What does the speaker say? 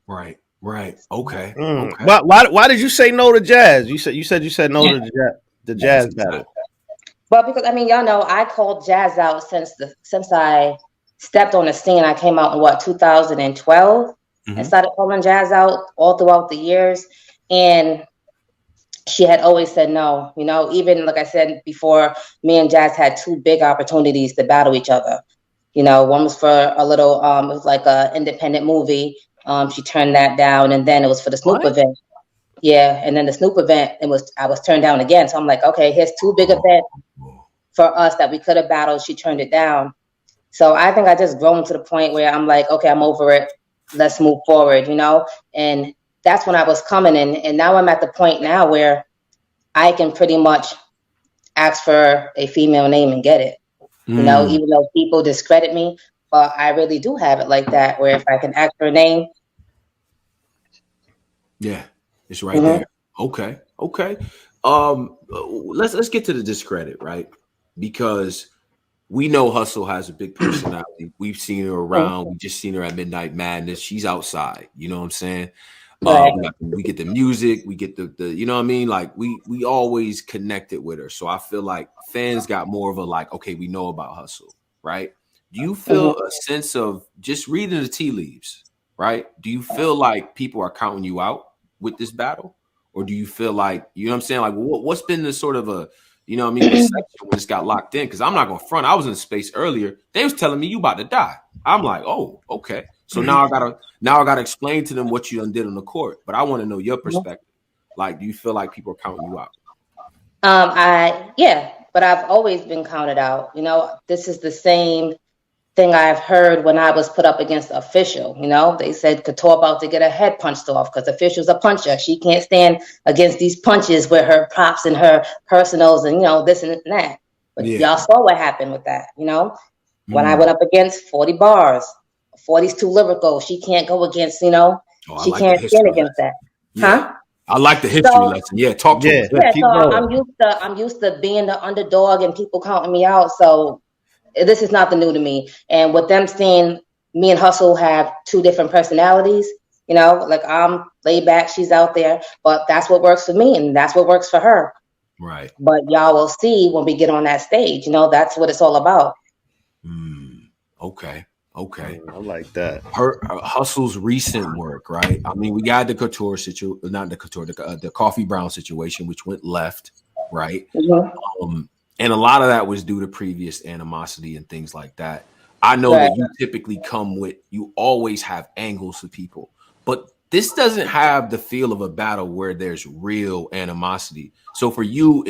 Right. Right. Okay. Mm. Okay. Why did you say no to jazz? You said no to the Yes. jazz battle. Exactly. But because I mean, y'all know, I called jazz out since I stepped on the scene. I came out in what 2012 and Hmm. started calling jazz out all throughout the years, and she had always said no. You know, even like I said before, me and Jazz had two big opportunities to battle each other. You know, one was for a little, it was like a independent movie. She turned that down, and then it was for the Snoop What? event. Yeah, and then the Snoop event, I was turned down again. So I'm like, okay, here's two big Oh. events for us that we could have battled. She turned it down. So I think I just grown to the point where I'm like, okay, I'm over it. Let's move forward, you know? And that's when I was coming in. And now I'm at the point now where I can pretty much ask for a female name and get it, you know, Mm. even though people discredit me. But I really do have it like that, where if I can ask for a name. Yeah. It's right Hmm. there. Okay. Okay. Let's get to the discredit, right? Because we know Hustle has a big personality. We've seen her around. We just seen her at Midnight Madness. She's outside. You know what I'm saying? Right. We get the music. We get the you know what I mean? Like we always connected with her. So I feel like fans got more of a like, okay, we know about Hustle, right? Do you feel Hmm. a sense of just reading the tea leaves, right? Do you feel like people are counting you out with this battle? Or do you feel like, you know what I'm saying? Like what's been the sort of a you know what I mean, reception when it's got locked in? Because I'm not gonna front. I was in space earlier. They was telling me you about to die. I'm like, oh, okay. So now I gotta explain to them what you done did on the court. But I want to know your perspective. Like, do you feel like people are counting you out? Yeah, but I've always been counted out. You know, this is the same thing I've heard when I was put up against Official. You know, they said Couture about to get her head punched off because Official's a puncher. She can't stand against these punches with her props and her personals and, you know, this and that. But Yeah. y'all saw what happened with that, you know? When I Mm. went up against 40 bars, 40's too lyrical. She can't go against, you know, Oh, I she like the can't stand history against lesson. that. Yeah. Huh? I like the history So lesson. Yeah, talk to Yeah, us. yeah, keep so going. I'm used to being the underdog and people counting me out. So this is nothing new to me. And with them seeing me and Hustle have two different personalities, you know, like I'm laid back, she's out there, but that's what works for me and that's what works for her. Right. But y'all will see when we get on that stage, you know, that's what it's all about. Mm. Okay. Okay. I like that. Her Hustle's recent work, right? I mean, we got the Couture situation, not the Couture, the Coffee Brown situation, which went left, right? Hmm. And a lot of that was due to previous animosity and things like that. I know Right. that you typically you always have angles to people, but this doesn't have the feel of a battle where there's real animosity. So for you,